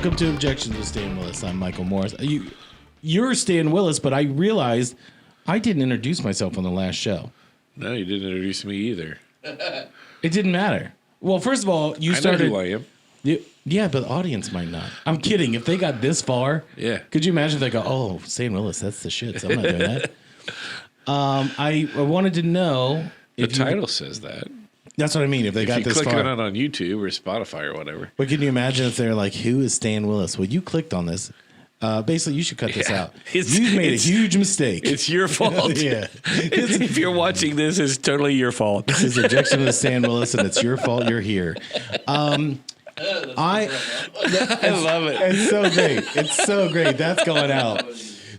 Welcome to Objections with Stan Willis. I'm Michael Morris. You're Stan Willis, but I realized I didn't introduce myself on the last show. No, you didn't introduce me either. It didn't matter. Well, first of all, you started. I know who I am. Yeah, but the audience might not. I'm kidding. If they got this far, yeah. Could you imagine if they go, "Oh, Stan Willis, that's the shit." So I'm not doing that. I wanted to know. The title says that. That's what I mean. If they got this far, click on it on YouTube or Spotify or whatever. But can you imagine if they're like, "Who is Stan Willis?" Well, you clicked on this. Basically, you should cut this out. You've made a huge mistake. It's your fault. Yeah. If you're watching this, it's totally your fault. This is Objection to Stan Willis, and it's your fault you're here. I love it. It's so great. It's so great. That's going out.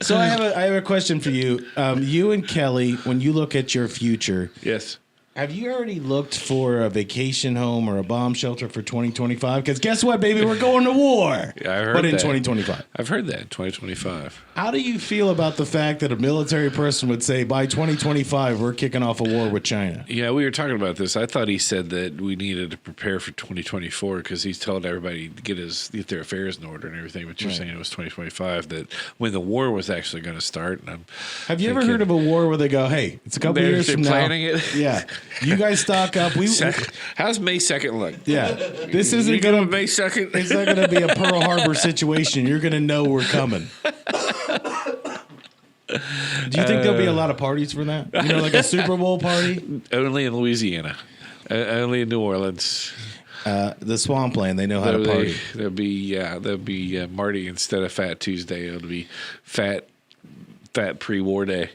So I have a question for you. You and Kelly, when you look at your future, Yes. have you already looked for a vacation home or a bomb shelter for 2025? Because guess what, baby? We're going to war. Yeah, I heard but in that. 2025. I've heard that, 2025. How do you feel about the fact that a military person would say, by 2025, we're kicking off a war with China? Yeah, we were talking about this. I thought he said that we needed to prepare for 2024 because he's telling everybody to get their affairs in order and everything. But you're saying it was 2025, that when the war was actually going to start. And Have you ever heard of a war where they go, hey, it's a couple years from now. They're planning it? Yeah. You guys stock up. How's May 2nd look? Yeah. This isn't going to May 2nd. It's not going to be a Pearl Harbor situation. You're going to know we're coming. Do you think there'll be a lot of parties for that? You know, like a Super Bowl party? Only in Louisiana. Only in New Orleans. The Swampland, they know how to party. There'll be Marty instead of Fat Tuesday. It'll be Fat pre-war day.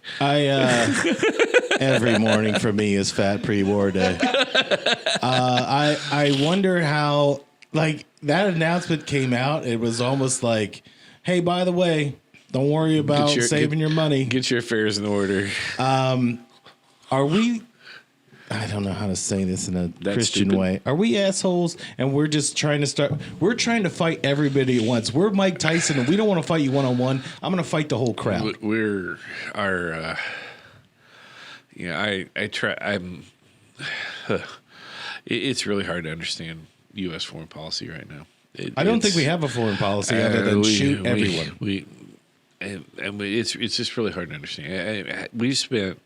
Every morning for me is Fat pre-war day. I wonder how, like, that announcement came out. It was almost like, hey, by the way, don't worry about saving your money. Get your affairs in order. Are we? I don't know how to say this in a Christian way. Are we assholes? And we're just trying to start. We're trying to fight everybody at once. We're Mike Tyson, and we don't want to fight you one-on-one. I'm going to fight the whole crowd. It's really hard to understand U.S. foreign policy right now. I don't think we have a foreign policy other than shoot everyone. It's just really hard to understand. We spent,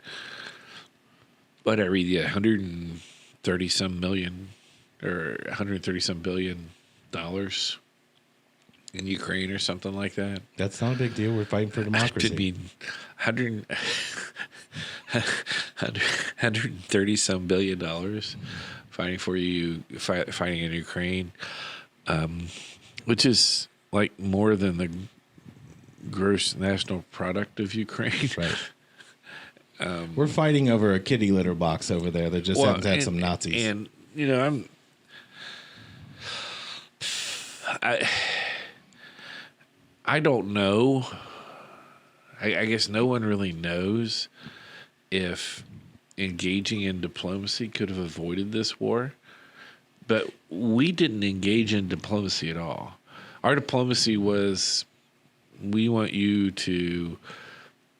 what I read, 130 some million or 130 some $billion in Ukraine or something like that. That's not a big deal. We're fighting for democracy. I mean, 130 some $1 billion fighting for you, fighting in Ukraine, which is like more than the gross national product of Ukraine. Right. We're fighting over a kitty litter box over there that just happens to have some Nazis. And, you know, I don't know. I guess no one really knows if engaging in diplomacy could have avoided this war. But we didn't engage in diplomacy at all. Our diplomacy was, we want you to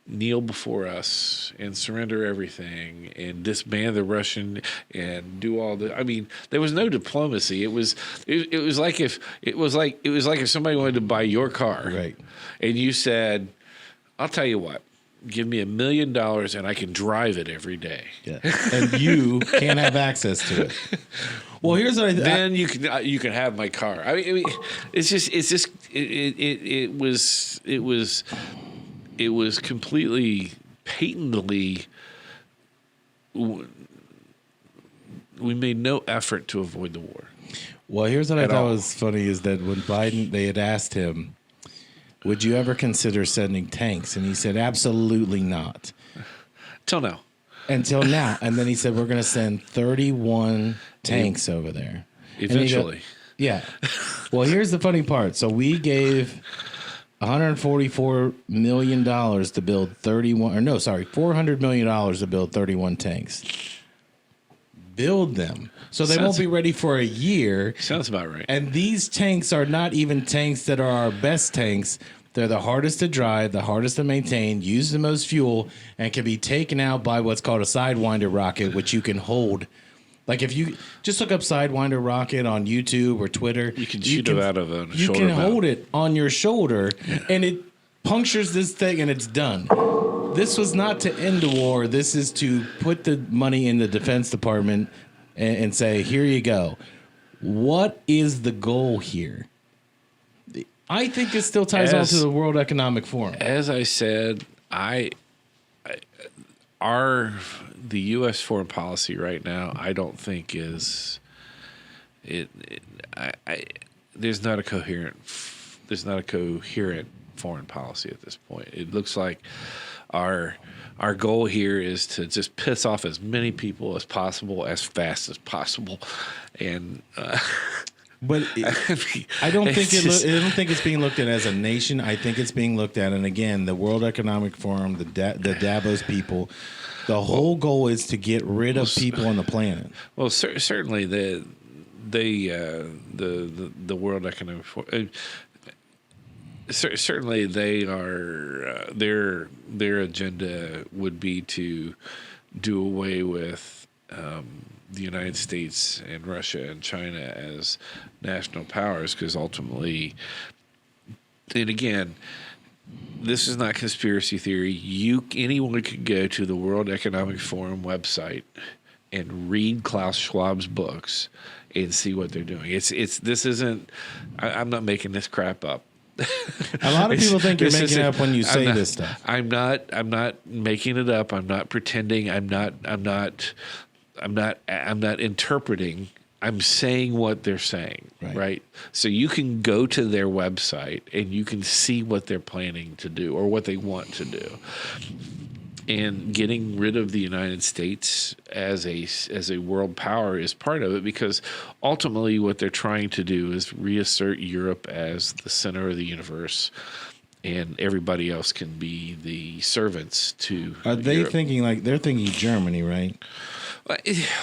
kneel before us and surrender everything and disband the Russian and do all the. I mean, there was no diplomacy. It was like if somebody wanted to buy your car, right? And you said, "I'll tell you what, give me $1 million and I can drive it every day." Yeah, and you can't have access to it. Well, here's what then you can have my car. I mean, it was completely patently. We made no effort to avoid the war. Well, here's what I thought was funny is that when Biden, they had asked him, would you ever consider sending tanks? And he said, absolutely not. Until now. And then he said, we're going to send 31 tanks over there. Eventually. Yeah. Well, here's the funny part. So we gave $144 million to build $400 million to build 31 tanks. Build them. So they won't be ready for a year. Sounds about right. And these tanks are not even tanks that are our best tanks. They're the hardest to drive, the hardest to maintain, use the most fuel, and can be taken out by what's called a Sidewinder rocket, which you can hold Like if you just look up Sidewinder rocket on YouTube or Twitter, You can shoot it out of a you shoulder can mount. hold it on your shoulder and it punctures this thing and it's done. This was not to end a war. This is to put the money in the Defense Department and say, here you go. What is the goal here? I think this still ties on to the World Economic Forum. As I said, the U.S. foreign policy right now, I don't think is there's not a coherent foreign policy at this point. It looks like our goal here is to just piss off as many people as possible as fast as possible, and. But I don't think it's being looked at as a nation. I think it's being looked at, and again, the World Economic Forum, the Davos people, the whole goal is to get rid of people on the planet. Well, certainly the World Economic Forum. Certainly, they are their agenda would be to do away with the United States and Russia and China as national powers, because ultimately, and again, this is not conspiracy theory. Anyone could go to the World Economic Forum website and read Klaus Schwab's books and see what they're doing. This isn't. I'm not making this crap up. A lot of people think you're making it up when you say this stuff. I'm not making it up. I'm not pretending. I'm not interpreting. I'm saying what they're saying, right? So you can go to their website and you can see what they're planning to do or what they want to do. And getting rid of the United States as a world power is part of it, because ultimately what they're trying to do is reassert Europe as the center of the universe, and everybody else can be the servants to Are they Europe. they're thinking Germany, right?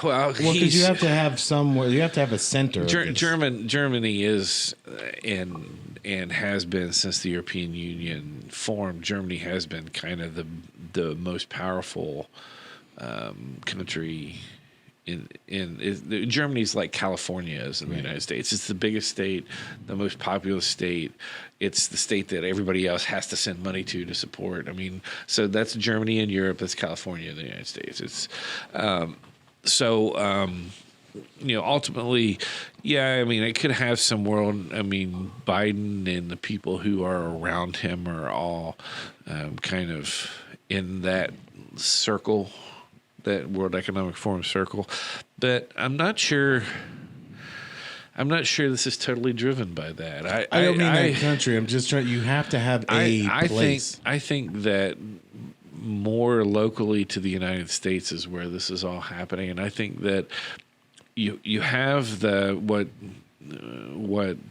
Well, because you have to have somewhere. You have to have a center. Germany is and has been since the European Union formed. Germany has been kind of the most powerful country Germany's like California is in the United States. It's the biggest state, the most populous state. It's the state that everybody else has to send money to support. I mean, so that's Germany in Europe. That's California in the United States. It's ultimately, I mean, it could have some world. I mean, Biden and the people who are around him are all kind of in that circle, that World Economic Forum circle. But I'm not sure this is totally driven by that. I don't mean that country. I'm just trying. You have to have a place. I think that more locally to the United States is where this is all happening, and I think that you have what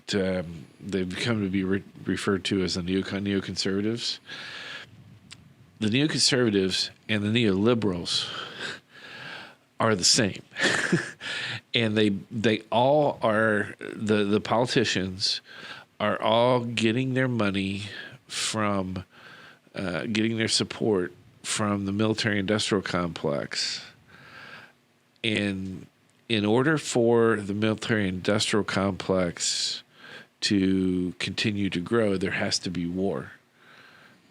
they've come to be referred to as the neoconservatives. The neoconservatives and the neoliberals are the same, and they all are the politicians are all getting their money from getting their support from the military-industrial complex, and in order for the military-industrial complex to continue to grow, there has to be war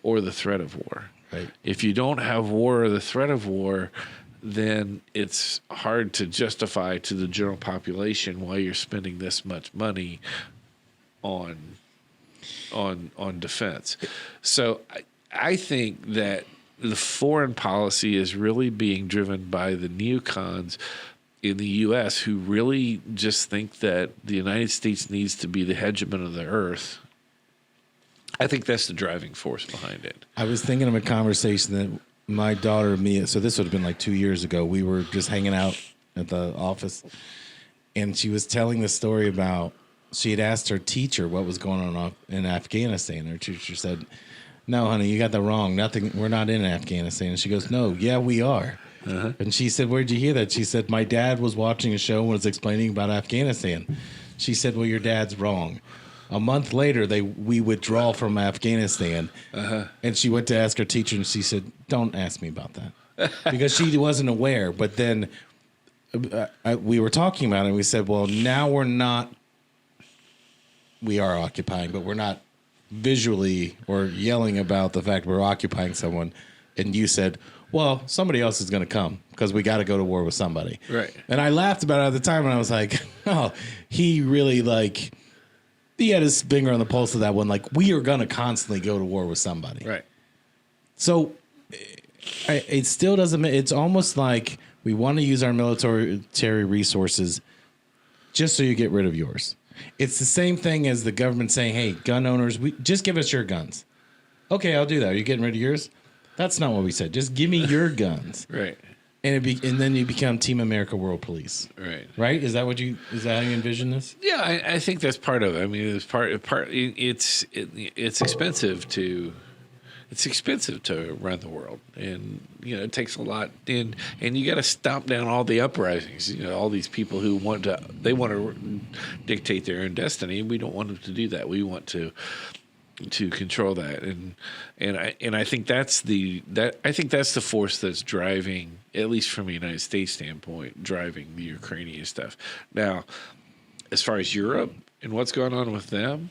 or the threat of war. Right. If you don't have war or the threat of war, then it's hard to justify to the general population why you're spending this much money on defense. So I think that the foreign policy is really being driven by the neocons in the U.S. who really just think that the United States needs to be the hegemon of the earth. I think that's the driving force behind it. I was thinking of a conversation that my daughter and me, so this would have been like 2 years ago, we were just hanging out at the office, and she was telling the story about she had asked her teacher what was going on in Afghanistan. Her teacher said, "No, honey, you got that wrong. Nothing. We're not in Afghanistan." And she goes, "No, yeah, we are." Uh-huh. And she said, "Where'd you hear that?" She said, "My dad was watching a show and was explaining about Afghanistan." She said, "Well, your dad's wrong." A month later, we withdraw from Afghanistan, and she went to ask her teacher, and she said, "Don't ask me about that," because she wasn't aware. But then we were talking about it, and we said, well, now we are occupying, but we're not visually or yelling about the fact we're occupying someone. And you said, well, somebody else is going to come because we got to go to war with somebody. Right. And I laughed about it at the time, and I was like, oh, he really he had his finger on the pulse of that one. Like, we are going to constantly go to war with somebody. Right. So it still doesn't, it's almost like we want to use our military resources just so you get rid of yours. It's the same thing as the government saying, hey, gun owners, just give us your guns. Okay, I'll do that. Are you getting rid of yours? That's not what we said. Just give me your guns. Right. And then you become Team America World Police. Right. Right? Is that how you envision this? Yeah, I think that's part of it. I mean, it's expensive to run the world, and it takes a lot, and you got to stomp down all the uprisings. All these people who want to dictate their own destiny. We don't want them to do that. We want to control that, and I think that's the force that's driving, at least from a United States standpoint, driving the Ukrainian stuff. Now, as far as Europe and what's going on with them,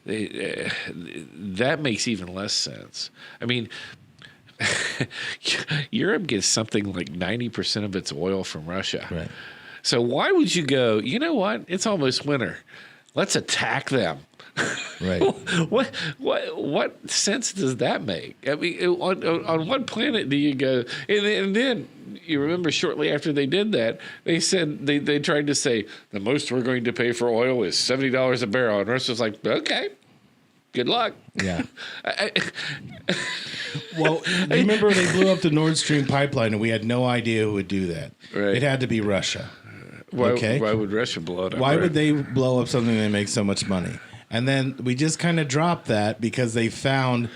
that makes even less sense. I mean, Europe gets something like 90% of its oil from Russia. Right. So why would you go, you know what? It's almost winter. Let's attack them. Right. What sense does that make? I mean, on what planet do you go? And then you remember shortly after they did that, they said they tried to say the most we're going to pay for oil is $70 a barrel, and Russia's like, okay, good luck. Yeah. Well, you remember they blew up the Nord Stream pipeline, and we had no idea who would do that. Right. It had to be Russia. Why would Russia blow it up? Why would they blow up something that makes so much money? And then we just kind of dropped that because they found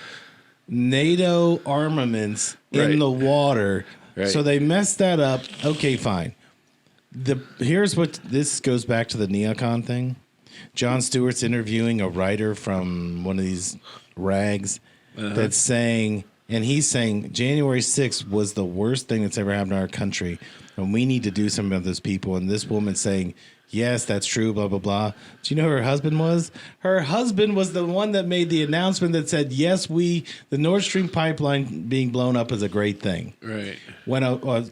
NATO armaments in the water. Right. So they messed that up. Okay, fine. Here's what this goes back to the neocon thing. Jon Stewart's interviewing a writer from one of these rags that's saying, and he's saying January 6th was the worst thing that's ever happened to our country, and we need to do something about those people. And this woman's saying, yes, that's true, blah, blah, blah. Do you know who her husband was? Her husband was the one that made the announcement that said, yes, the Nord Stream pipeline being blown up is a great thing. Right. When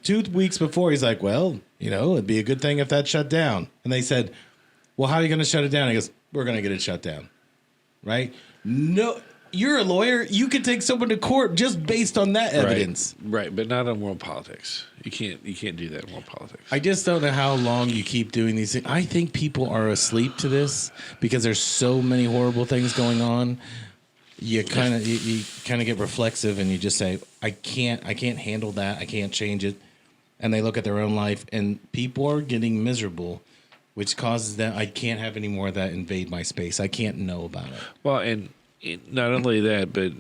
2 weeks before, he's like, well, it'd be a good thing if that shut down. And they said, well, how are you going to shut it down? He goes, we're going to get it shut down. Right? No, you're a lawyer. You could take someone to court just based on that evidence. Right, but not on world politics. You can't do that in world politics. I just don't know how long you keep doing these things. I think people are asleep to this because there's so many horrible things going on. You kind of get reflexive and you just say, I can't handle that. I can't change it. And they look at their own life, and people are getting miserable, which causes them, I can't have any more of that invade my space. I can't know about it. Well, and not only that, but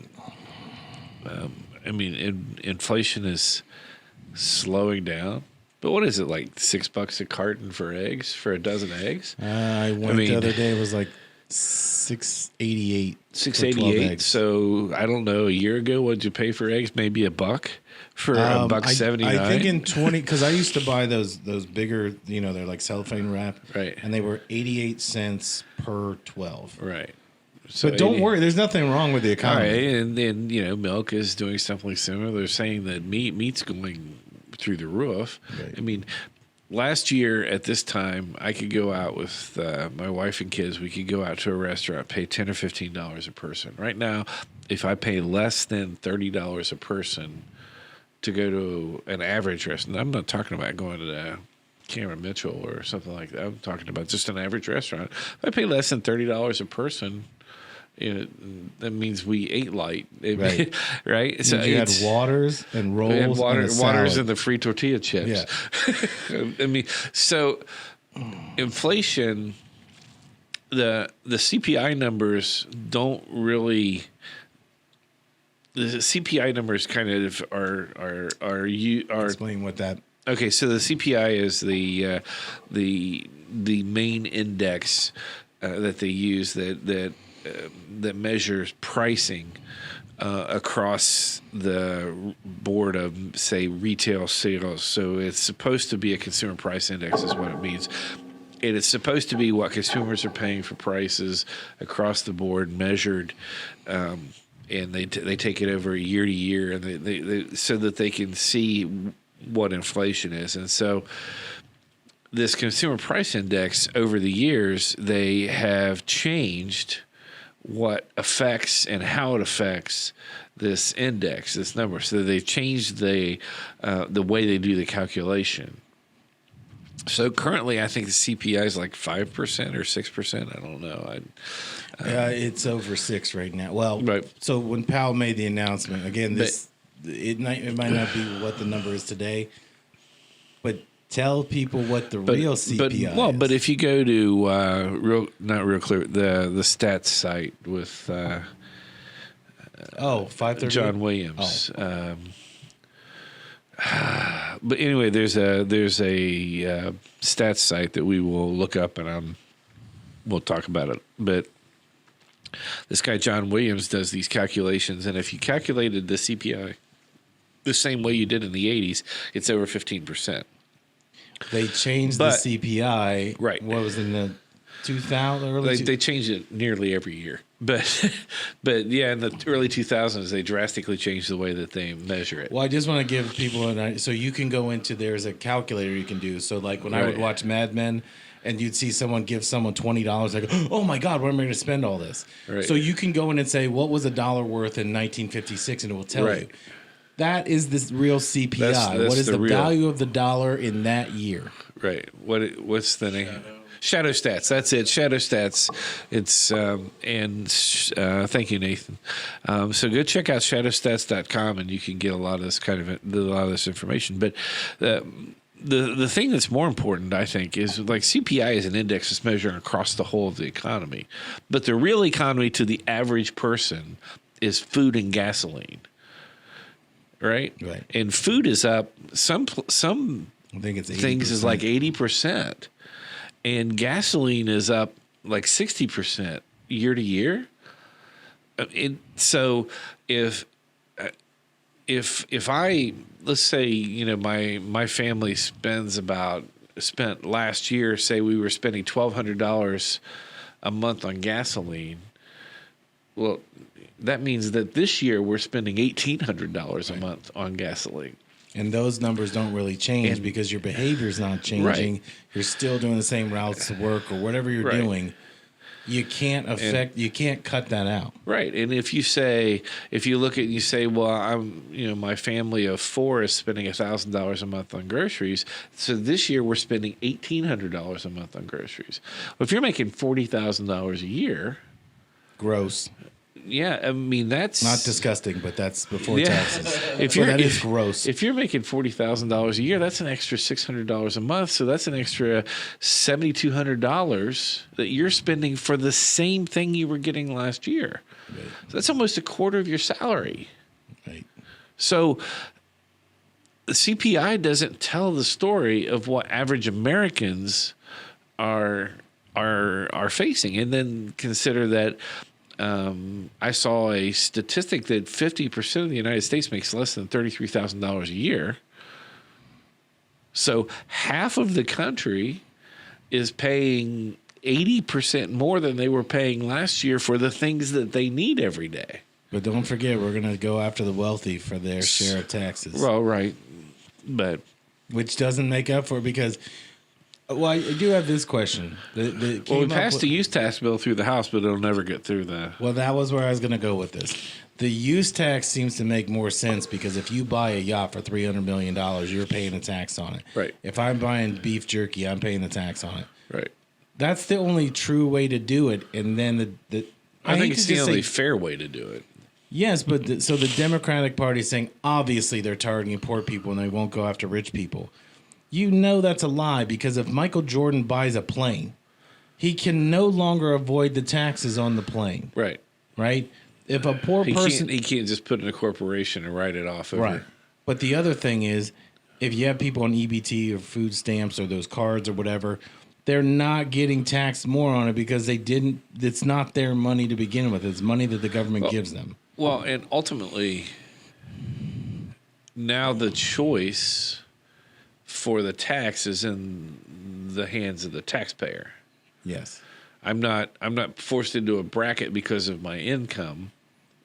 inflation is slowing down. But what is it, like $6 a carton for eggs, for a dozen eggs? I went the other day. It was like $6.88. $6.88. So I don't know. A year ago, what did you pay for eggs? Maybe $1 for $1.79. I think in 20, because I used to buy those bigger. They're like cellophane wrap, right? And they were 88 cents per 12, right? So but don't worry, there's nothing wrong with the economy. All right, and then milk is doing something similar. They're saying that meat's going through the roof. Right. I mean, last year at this time, I could go out with my wife and kids. We could go out to a restaurant, pay $10 or $15 a person. Right now, if I pay less than $30 a person to go to an average restaurant, I'm not talking about going to Cameron Mitchell or something like that. I'm talking about just an average restaurant. If I pay less than $30 a person, that means we ate light, right? Right. So you had waters and rolls, and waters and the free tortilla chips. Yeah. So inflation, the CPI numbers don't really. The CPI numbers kind of are explain what that. Okay, so the CPI is the main index that they use that measures pricing across the board of, say, retail sales. So it's supposed to be a consumer price index is what it means. It is supposed to be what consumers are paying for prices across the board, measured, and they take it over year to year, and they so that they can see what inflation is. And so this consumer price index, over the years, they have changed what affects and how it affects this index, this number. So they've changed the way they do the calculation. So currently, I think the CPI is like 5% or 6%. I don't know. It's over 6 right now. Well, Right. So when Powell made the announcement, again, it might not be what the number is today, but tell people what the real CPI is. But if you go to not real clear, the stats site with 530 John Williams. But anyway, there's a stats site that we will look up, and we'll talk about it. But this guy John Williams does these calculations, and if you calculated the CPI the same way you did in the 80s, it's over 15%. They changed the CPI. Right. What was in the 2000 They change it nearly every year, but yeah, in the early 2000s they drastically changed the way that they measure it. Well, I just want to give people so you can go into, there's a calculator you can do. So like when I would watch Mad Men, and you'd see someone give someone $20, like, oh my God, where am I going to spend all this? Right. So you can go in and say, what was $1 worth in 1956, and it will tell you. That is the real CPI. That's what is the real value of the dollar in that year? Right. What's the name? Shadow Stats. That's it. Shadow Stats. It's thank you, Nathan. So go check out shadowstats.com, and you can get a lot of this information. But the thing that's more important, I think, is like CPI is an index that's measured across the whole of the economy, but the real economy to the average person is food and gasoline. Right. And food is up. Some I think it's 80%. Things is like 80%. And gasoline is up like 60% year to year. So if I, let's say, my family spent last year, say we were spending $1,200 a month on gasoline. Well, that means that this year we're spending $1,800 a month on gasoline. And those numbers don't really change because your behavior's not changing. Right. You're still doing the same routes to work or whatever you're doing. You can't you can't cut that out. Right. And if you look at and you say, well, my family of 4 is spending $1,000 a month on groceries. So this year we're spending $1,800 a month on groceries. Well, if you're making $40,000 a year. Gross. Yeah, I mean that's not disgusting, but that's before taxes. That is gross. If you're making $40,000 a year, that's an extra $600 a month. So that's an extra $7,200 that you're spending for the same thing you were getting last year. Right. So that's almost a quarter of your salary. Right. So the CPI doesn't tell the story of what average Americans are facing, and then consider that. I saw a statistic that 50% of the United States makes less than $33,000 a year. So half of the country is paying 80% more than they were paying last year for the things that they need every day. But don't forget, we're going to go after the wealthy for their share of taxes. Well, right. But which doesn't make up for it because... Well, I do have this question. We passed the use tax bill through the House, but it'll never get through the... Well, that was where I was going to go with this. The use tax seems to make more sense because if you buy a yacht for $300 million, you're paying a tax on it. Right. If I'm buying beef jerky, I'm paying the tax on it. Right. That's the only true way to do it. And then I think it's the only fair way to do it. Yes, but so the Democratic Party is saying obviously they're targeting poor people and they won't go after rich people. You know that's a lie because if Michael Jordan buys a plane, he can no longer avoid the taxes on the plane. Right. Right? If a poor person... He can't just put in a corporation and write it off. Right. But the other thing is, if you have people on EBT or food stamps or those cards or whatever, they're not getting taxed more on it because they didn't... It's not their money to begin with. It's money that the government gives them. Well, and ultimately, now the choice for the tax is in the hands of the taxpayer. Yes. I'm not forced into a bracket because of my income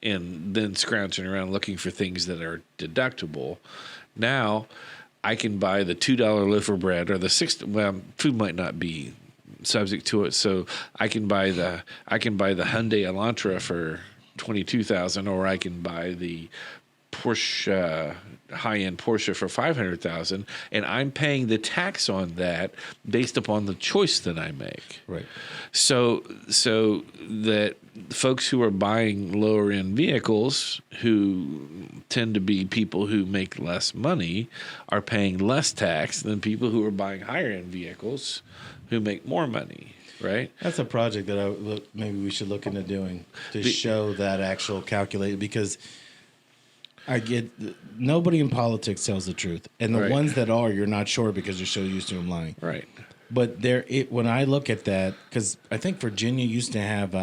and then scrounging around looking for things that are deductible. Now I can buy the $2 loaf of bread or the food might not be subject to it, so I can buy the Hyundai Elantra for $22,000, or I can buy the Porsche high-end Porsche for $500,000, and I'm paying the tax on that based upon the choice that I make. Right. So that folks who are buying lower-end vehicles, who tend to be people who make less money, are paying less tax than people who are buying higher-end vehicles who make more money. Right. That's a project that maybe we should look into doing to show that actual calculated, because I get nobody in politics tells the truth, and the Right. ones that are, you're not sure because you're so used to them lying. Right. But when I look at that, because I think Virginia used to have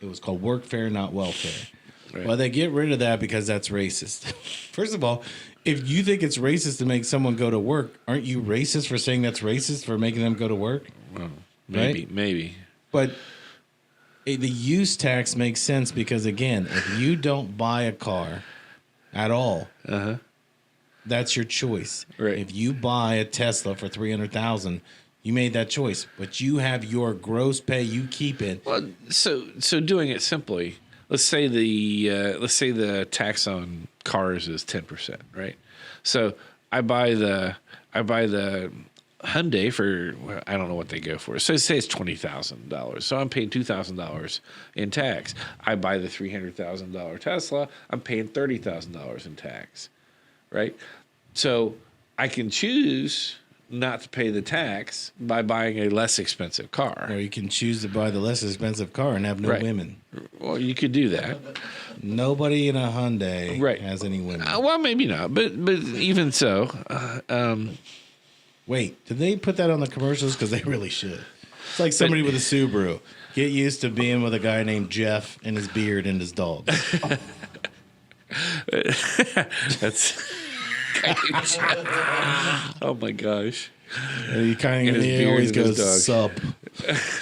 it was called workfare, not welfare. Right. Well, they get rid of that because that's racist. First of all, if you think it's racist to make someone go to work, aren't you racist for saying that's racist for making them go to work? Well, Right? maybe. But the use tax makes sense because, again, if you don't buy a car at all, that's your choice. Right. If you buy a Tesla for $300,000, you made that choice. But you have your gross pay; you keep it. Well, so doing it simply, let's say the tax on cars is 10%, right? So I buy the Hyundai for, well, I don't know what they go for. So say it's $20,000. So I'm paying $2,000 in tax. I buy the $300,000 Tesla. I'm paying $30,000 in tax, right? So I can choose not to pay the tax by buying a less expensive car. Or you can choose to buy the less expensive car and have no Right. women. Well, you could do that. Nobody in a Hyundai Right. has any women. Well, maybe not, but even so, Wait, did they put that on the commercials? Because they really should. It's like somebody with a Subaru. Get used to being with a guy named Jeff and his beard and his dog. that's. Oh my gosh! And he kind And of his beard always and his goes, dog.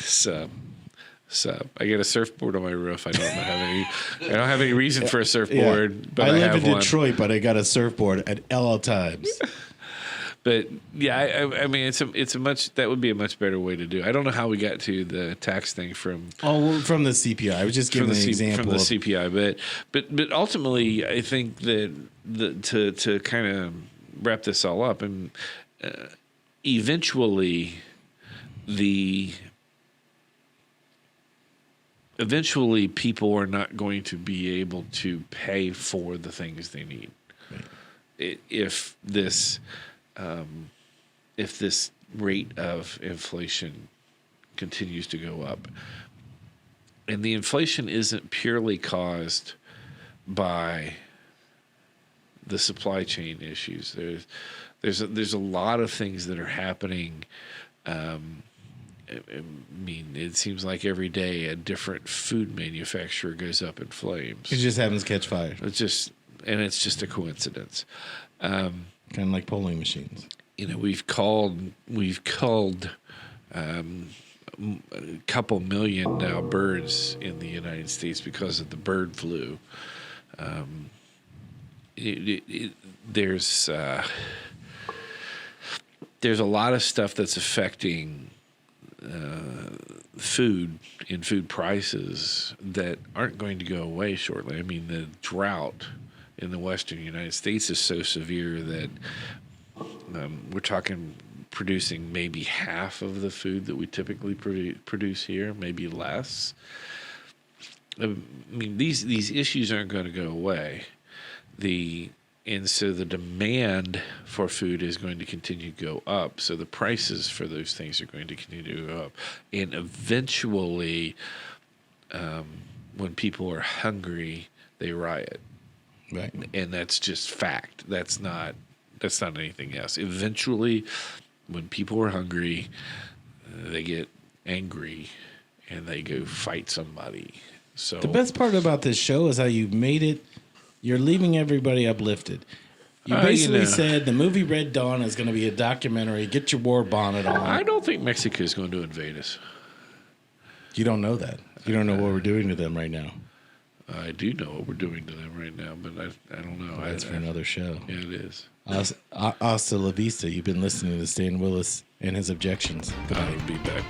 sup. Sup. I got a surfboard on my roof. I don't have any reason for a surfboard, but I live have in one. Detroit, but I got a surfboard at all times. But yeah, I mean, that would be a much better way to do. I don't know how we got to the tax thing from From the CPI. I was just giving an example. from the CPI, but ultimately, I think that to kind of wrap this all up, and eventually people are not going to be able to pay for the things they need. Right. If this rate of inflation continues to go up, and the inflation isn't purely caused by the supply chain issues. There's a lot of things that are happening. I mean, it seems like every day a different food manufacturer goes up in flames. It just happens to catch fire. It's just a coincidence. Kind of like polling machines. You know, we've culled a couple million now birds in the United States because of the bird flu. There's a lot of stuff that's affecting food prices that aren't going to go away shortly. I mean, the drought in the western United States is so severe that we're talking producing maybe half of the food that we typically produce here, maybe less. I mean, these issues aren't going to go away. And so the demand for food is going to continue to go up. So the prices for those things are going to continue to go up. And eventually, when people are hungry, they riot. Right. And that's just fact. That's not anything else. Eventually, when people are hungry, they get angry and they go fight somebody. So The best part about this show is how you made it. You're leaving everybody uplifted. You basically said the movie Red Dawn is going to be a documentary. Get your war bonnet on. I don't think Mexico is going to invade us. You don't know that. You don't know what we're doing to them right now. I do know what we're doing to them right now, but I don't know. Well, that's for another show. Yeah, it is. Hasta la vista. You've been listening to Stan Willis and his Objections. I'll be back.